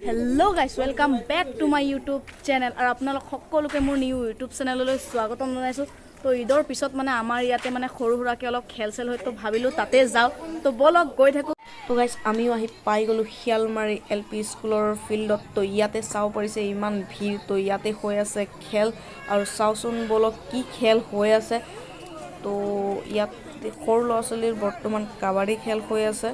Hello guys welcome back to my YouTube channel और आपनालोक सकलोके मोर new YouTube चैनलলৈ स्वागतम জনাইছো। তো ঈদৰ পিছত মানে আমাৰ ইয়াতে মানে সৰু সৰুকে অলপ খেল চেল হয়, তো ভাবিলো তাতে যাও। তো বলক গৈ থাকো। তো গাইস আমিও আহি পাই গলো শিয়ালমাৰী এলপি স্কুলৰ ফিল্ডত। তো ইয়াতে চাও পৰিছে ইমান ভিৰ, তো ইয়াতে হৈ আছে খেল আৰু চাওচোন বলক কি খেল হৈ আছে। তো ইয়াত সৰু ল'ৰা ছোৱালীৰ বৰ্তমান কাবাডী খেল হৈ আছে।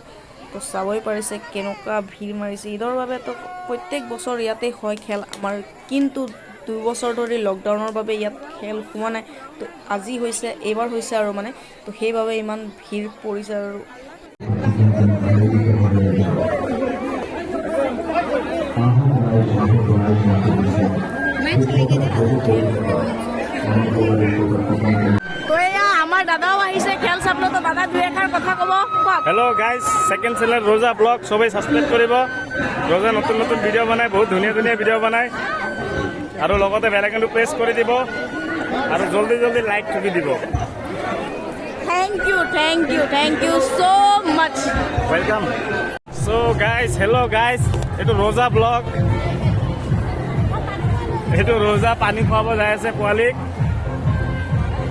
তো চাবই পাৰিছে কেনেকুৱা ভিৰ মাৰিছে। ঈদৰ বাবে তো প্ৰত্যেক বছৰ ইয়াতে হয় খেল আমাৰ, কিন্তু 2 বছৰ ধৰি লকডাউনৰ বাবে ইয়াত খেল হোৱা নাই। তো আজি হৈছে, এইবাৰ হৈছে আৰু মানে, তো সেইবাবে ইমান ভিৰ পৰিছে আৰু দাদাও আহিছে খেল চাবলৈ। তো দাদা দুই এষাৰ কথা ক'ব। হেল্ল' গাইজ, সেকেন্ড চেনেল ৰোজা ব্লগ সবাই সাবস্ক্ৰাইব কৰিব। ৰোজা নতুন নতুন ভিডিঅ' বনায়, বহুত ধুনীয়া ধুনীয়া ভিডিঅ' বনায়, আৰু লগতে বেল আইকনটো প্ৰেছ কৰি দিব আৰু জলদি জলদি লাইক ঠুকি দিব। Thank you so much, welcome. So guys, hello' guys, এইটো ৰোজা ব্লগ, এইটো ৰোজা পানী খুৱাব যাই আছে পোৱালীক,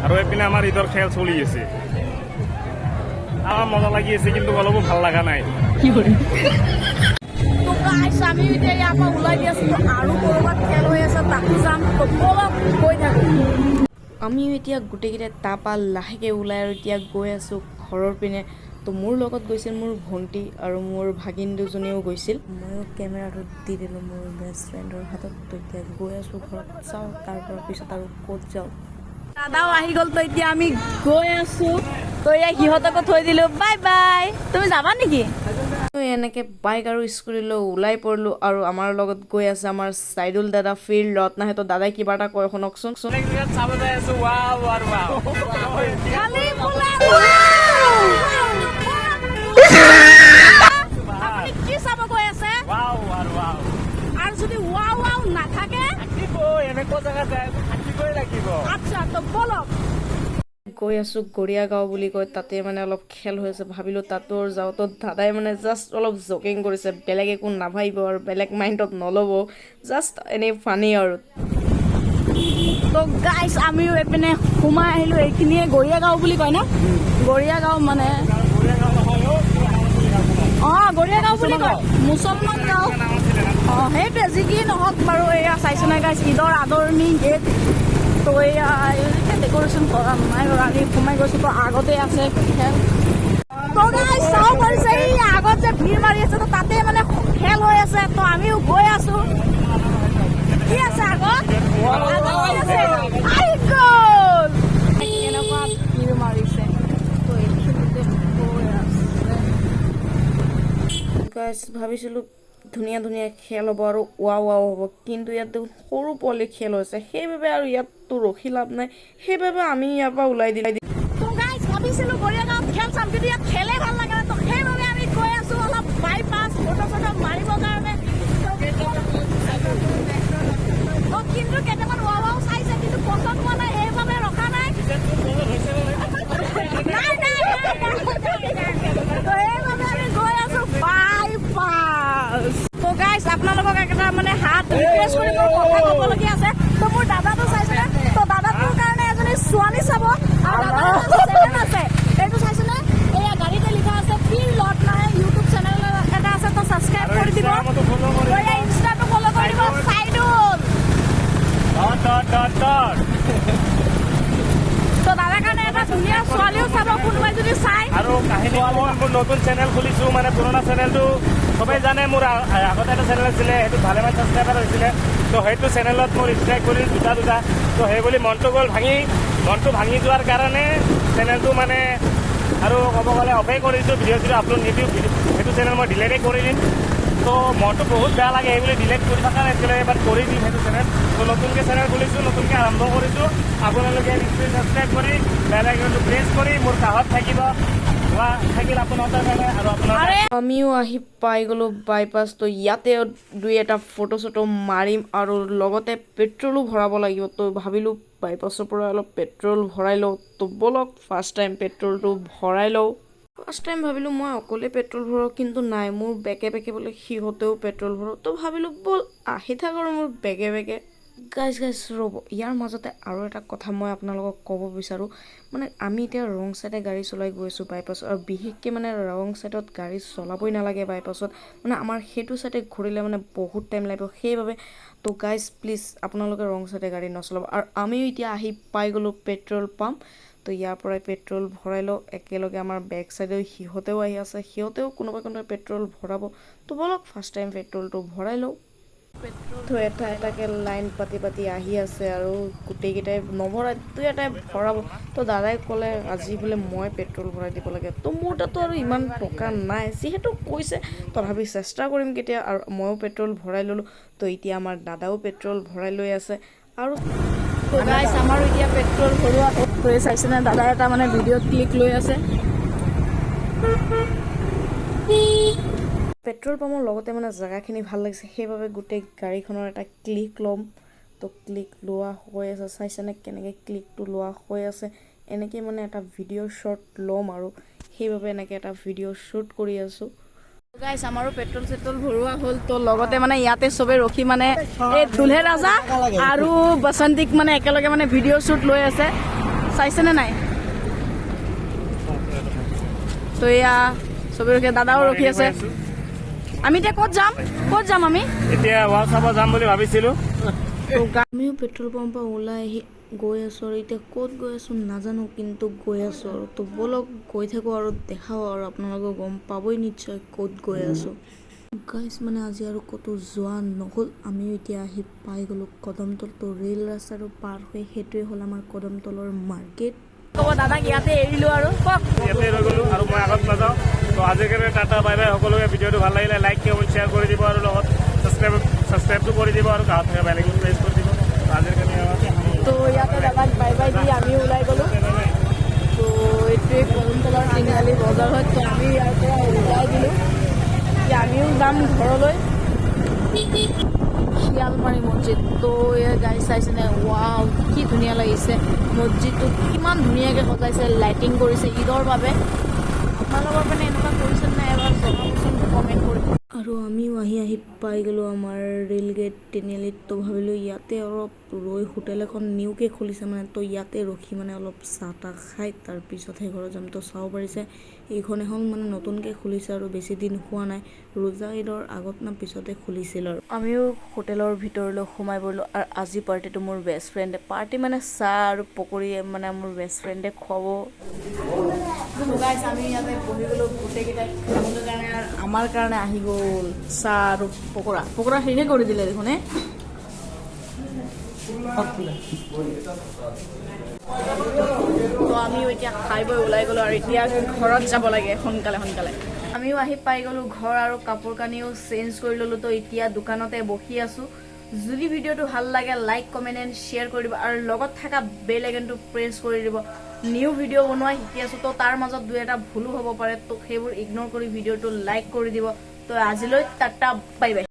আৰু এইপিনে আমাৰ ঈদৰ খেল চলি আছে। আমার মজা লাগি আছে, কিন্তু অলপও ভাল লাগা নাই। কি করে তো গাইস আমি এতিয়া ইয়াৰ পৰা ওলাই দি আছো, আৰু কৰবাত খেল হৈ আছে তাকো যাম। তো বলক গৈ থাকো। আমিও এতিয়া গোটেইকেইটা তাৰপা লাহেকে ওলাই আৰু এতিয়া গৈ আছো ঘৰৰ পিনে। তো মোৰ লগত গৈছিল মোৰ ভণ্টি আৰু মোৰ ভাগিন দুজনীও গৈছিল। ময়ো কেমেৰাটো দি দিলোঁ মোৰ বেষ্ট ফ্ৰেণ্ডৰ হাতত। তো এতিয়া গৈ আছো ঘৰত, চাওঁ তাৰপৰা পিছত আৰু ক'ত যাওঁ। দাদাও আহি গ'ল, তো এতিয়া আমি গৈ আছো। তো এয়া সিহঁতকো থৈ দিলো, বাই বাই। তুমি যাবা নেকি? তো এনেকে বাইক আৰু স্কুটি লৈ ওলাই পৰিলো, আৰু আমাৰ লগত গৈ আছে আমাৰ চাইদুল দাদা ফিল্ডত। নাহে তো দাদাই কিবা এটা কয় শুনকচোন। কি চাব গৈ আছে? আৰু যদি ৱাও ৱাও নাথাকে আচ্ছা, তো বলক। গৈ আছো গড়িয়া গাঁও বুলি কয়, তাতে মানে অলপ খেল হৈ আছে, ভাবিলো তাতো যাওঁ। তো দাদাই মানে জাষ্ট অলপ জকিং কৰিছে, বেলেগ একো নাভাবিব আৰু বেলেগ মাইণ্ডত নল'ব, জাষ্ট এনেই ফানি আৰু। তো গাইছ আমিও এইপিনে সোমাই আহিলো, এইখিনিয়ে গড়িয়া গাঁও বুলি কয় ন? গড়িয়া গাঁও মানে গড়িয়া গাঁও বুলি কয়, মুছলমান গাঁও। সেইটোৱে যি কি নহওক বাৰু। এয়া চাইছে নাই গাইছ, ঈদৰ আদৰণি গেট। তো এয়া ডেক'ৰেশ্যন কৰা নাই বাৰু, আমি সোমাই গৈছো। তো আগতে আছে খেল। তো গাইছ চাব পাৰিছে এই আগত যে ভিৰ মাৰি আছে, তো তাতে মানে খেল হৈ আছে। তো আমিও গৈ আছো। কি আছে আগত? কেনেকুৱা ভিৰ মাৰিছে। তো এইখিনিতে গৈ আছে। গাইছ ভাবিছিলো ধুনীয়া ধুনীয়া খেল হ'ব আৰু ৱাও ৱাও হ'ব, কিন্তু ইয়াত দেখোন সৰু পোৱালি খেল হৈছে। সেইবাবে আৰু ইয়াততো ৰখি লাভ নাই, সেইবাবে আমি ইয়াৰ পৰা ওলাই দিলোঁ। তো গাইছ ভাবিছিলো গড়িয়া গাঁৱত খেল চাম, কিন্তু ইয়াত খেলে ভাল লাগে। তো সেইবাবে আমি গৈ আছো অলপ বাইপাছ ফটো চটো মাৰিবৰ কাৰণে। কিন্তু কেইটামান ৱাও ৱাও চাইছে, কিন্তু পচন্দ হোৱা নাই, সেইবাবে ৰখা নাই। তো গাইছ আপোনালোকক এটা মানে হাত ৰিকুৱেষ্ট কৰি মোৰ কথা ক'বলগীয়া আছে। তো মোৰ দাদাটো চাইছেনে? তো দাদাটোৰ কাৰণে এজনী ছোৱালী চাব, আৰু দাদাৰ চেনেল আছে, এইটো চাইছেনে? এয়া গাড়ীতে লিখা আছে ফিল্ডত, মানে ইউটিউব চেনেল এটা আছে, তো ছাবস্ক্ৰাইব কৰি দিব। এয়া ইনষ্টাটো ফ'ল' কৰি দিব, চাইদুল। তো দাদাৰ কাৰণে এটা ধুনীয়া ছোৱালীও চাব কোনোবাই যদি চাই। আৰু কাহিনী মোৰ নতুন চেনেল খুলিছোঁ, মানে পুৰণা চেনেলটো সবেই জানে। মোৰ আগতে এটা চেনেল আছিলে, সেইটো ভালেমান ছাবস্ক্ৰাইবাৰ হৈছিলে। তো সেইটো চেনেলত মোৰ ষ্ট্ৰাইক কৰি দুটা। তো সেইবুলি মনটো ভাঙি যোৱাৰ কাৰণে চেনেলটো মানে আৰু ক'ব গ'লে অফেই কৰিছোঁ, ভিডিঅ' চিডিঅ' আপলোড নিদিওঁ। সেইটো চেনেল মই ডিলেটে কৰি দিম। তো মনটো বহুত বেয়া লাগে, সেইবুলি ডিলেট কৰি থকা নাছিলে, এবাৰ কৰি দিম সেইটো চেনেল। তো নতুনকৈ চেনেল খুলিছোঁ, নতুনকৈ আৰম্ভ কৰিছোঁ। আপোনালোকে নিশ্চয় ছাবস্ক্ৰাইব কৰি বেল আইকনটো প্ৰেছ কৰি মোৰ কাষত থাকিব। আমিও আহি পাই গ'লো বাইপাছ। তো ইয়াতে দুই এটা ফটো চটো মাৰিম, আৰু লগতে পেট্ৰলো ভৰাব লাগিব। তো ভাবিলোঁ বাইপাছৰ পৰা অলপ পেট্ৰল ভৰাই লওঁ। তো বলক ফাৰ্ষ্ট টাইম পেট্ৰলটো ভৰাই লওঁ। ফাৰ্ষ্ট টাইম ভাবিলোঁ মই অকলে পেট্ৰল ভৰাওঁ, কিন্তু নাই, মোৰ বেকে বেকে বোলে সিহঁতেও পেট্ৰল ভৰাওঁ। তো ভাবিলোঁ ব'ল আহি থাক আৰু মোৰ বেকে বেকে। গাইজ ৰ'ব, ইয়াৰ মাজতে আৰু এটা কথা মই আপোনালোকক ক'ব বিচাৰোঁ। মানে আমি এতিয়া ৰং চাইডে গাড়ী চলাই গৈ আছোঁ বাইপাছত, আৰু বিশেষকৈ মানে ৰং চাইডত গাড়ী চলাবই নালাগে বাইপাছত। মানে আমাৰ সেইটো চাইডে ঘূৰিলে মানে বহুত টাইম লাগিব, সেইবাবে তো গাইজ প্লিজ আপোনালোকে ৰং চাইডে গাড়ী নচলাব। আৰু আমিও এতিয়া আহি পাই গ'লোঁ পেট্ৰল পাম্প। তো ইয়াৰ পৰাই পেট্ৰল ভৰাই লওঁ একেলগে। আমাৰ বেক চাইডেও সিহঁতেও আহি আছে, সিহঁতেও কোনোবাই পেট্ৰল ভৰাব। তো ব'লক ফাৰ্ষ্ট টাইম পেট্ৰলটো ভৰাই লওঁ। পেট্ৰলটো এটা এটাকৈ লাইন পাতি পাতি আহি আছে, আৰু গোটেইকেইটাই নভৰাই দুই এটাই ভৰাব। তো দাদাই ক'লে আজি বোলে মই পেট্ৰল ভৰাই দিব লাগে। তো মোৰ তাতো আৰু ইমান টকা নাই, যিহেতু কৈছে তথাপি চেষ্টা কৰিম কেতিয়া। আৰু ময়ো পেট্ৰল ভৰাই ল'লোঁ। তো এতিয়া আমাৰ দাদাও পেট্ৰল ভৰাই লৈ আছে। আৰু গাইছ আমাৰো এতিয়া পেট্ৰল ভৰোৱা হৈ চাইছেনে, দাদা এটা মানে ভিডিঅ'ত ক্লিক লৈ আছে। পেট্ৰল পাম্পৰ লগতে মানে জেগাখিনি ভাল লাগিছে, সেইবাবে গোটেই গাড়ীখনৰ এটা ক্লিক ল'ম। তো ক্লিক লোৱা হৈ আছে, চাইছেনে কেনেকৈ ক্লিকটো লোৱা হৈ আছে। এনেকৈ মানে এটা ভিডিঅ' শ্বট ল'ম, আৰু সেইবাবে এনেকৈ এটা ভিডিঅ' শ্বুট কৰি আছোঁ। গাইছ আমাৰো পেট্ৰল চেট্ৰল ভৰোৱা হ'ল। তো লগতে মানে ইয়াতে চবে ৰখি মানে এই দুলহে ৰাজা আৰু বসন্তিক মানে একেলগে মানে ভিডিঅ' শ্বুট লৈ আছে, চাইছেনে নাই? তো এয়া চবে ৰখি, দাদাও ৰখি আছে। আমি এতিয়া ক'ত যাম আমি এতিয়া ৱাল চাব যাম বুলি ভাবিছিলোঁ। আমিও পেট্ৰল পাম্পৰ ওলাই আহি গৈ আছোঁ, আৰু এতিয়া ক'ত গৈ আছোঁ নাজানো, কিন্তু গৈ আছোঁ আৰু। তো ব'লক গৈ থাকোঁ আৰু দেখাওঁ, আৰু আপোনালোকে গম পাবই নিশ্চয় ক'ত গৈ আছোঁ। গাইছ মানে আজি আৰু ক'তো যোৱা নহ'ল, আমিও এতিয়া আহি পাই গ'লোঁ কদমতল। তো ৰেল ৰাস্তাটো পাৰ হৈ সেইটোৱে হ'ল আমাৰ কদমতলৰ মাৰ্কেট। ক'ব দাদাক ইয়াতে এৰিলোঁ আৰু ইয়াতে ৰৈ গ'লোঁ, আৰু মই আগত নাযাওঁ। তো আজিৰ কাৰণে টাটা বাই বাই সকলোকে। ভিডিঅ'টো ভাল লাগিলে লাইক কমেণ্ট শ্বেয়াৰ কৰি দিব, আৰু লগত ছাবস্ক্ৰাইবটো কৰি দিব, আৰু গাঁৱত থকা বেল আইকনটো প্ৰেছ কৰি দিব। তো আজিৰ কাৰণে তো ইয়াতে দাদাক বাই বাই দি আমিও ওলাই গ'লোঁ। তো এইটোৱে কদমতলৰ তিনিআলি বজাৰ হয়। তো আমি ইয়াৰ পৰা ওলাই দিলোঁ, এতিয়া আমিও যাম ঘৰলৈ। শিয়ালমাৰী মছজিদ। তো এই গাড়ী চাইছেনে, ৱাও কি ধুনীয়া লাগিছে। মছজিদটো কিমান ধুনীয়াকৈ সজাইছে, লাইটিং কৰিছে ঈদৰ বাবে। আপোনালোকৰ মানে এনেকুৱা কৰিছে নাই এবাৰ জনাবচোন, কমেণ্ট কৰি। আৰু আমিও আহি পাই গ'লোঁ আমাৰ ৰেল গেট তিনিআলিত। তো ভাবিলোঁ ইয়াতে অলপ ৰৈ, হোটেল এখন নিউকৈ খুলিছে মানে, তো ইয়াতে ৰখি মানে অলপ চাহ তাহ খাই তাৰপিছতহে ঘৰত যাম। তো চাব পাৰিছে এইখন এখন মানে নতুনকৈ খুলিছে, আৰু বেছি দিন হোৱা নাই, ৰোজা ঈদৰ আগত না পিছতে খুলিছিল। আৰু আমিও হোটেলৰ ভিতৰলৈ সোমাই পৰিলোঁ। আৰু আজি পাৰ্টিটো মোৰ বেষ্ট ফ্ৰেণ্ডে, পাৰ্টি মানে চাহ আৰু পকৰি মানে মোৰ বেষ্ট ফ্ৰেণ্ডে খুৱাব। আমি ইয়াতে বহি গ'লোঁ গোটেইকেইটাই খাবলৈ কাৰণে, আৰু আমাৰ কাৰণে আহি গ'ল চাহ আৰু পকৰা শেষে কৰি দিলে দেখোন। তো আমিও এতিয়া খাই বৈ ওলাই গ'লোঁ, আৰু এতিয়া ঘৰত যাব লাগে সোনকালে। আমিও আহি পাই গ'লোঁ ঘৰ, আৰু কাপোৰ কানিও চেঞ্জ কৰি ল'লোঁ। তো এতিয়া দোকানতে বহি আছোঁ। যদি ভিডিঅ'টো ভাল লাগে লাইক কমেণ্ট এণ্ড শ্বেয়াৰ কৰি দিব, আৰু লগত থকা বেল আইকনটো প্ৰেছ কৰি দিব। নিউ ভিডিঅ' বনোৱা শিকি আছোঁ, তো তাৰ মাজত দুই এটা ভুলো হ'ব পাৰে, তো সেইবোৰ ইগন'ৰ কৰি ভিডিঅ'টো লাইক কৰি দিব। তো আজিলৈ টাটা বাই বাই।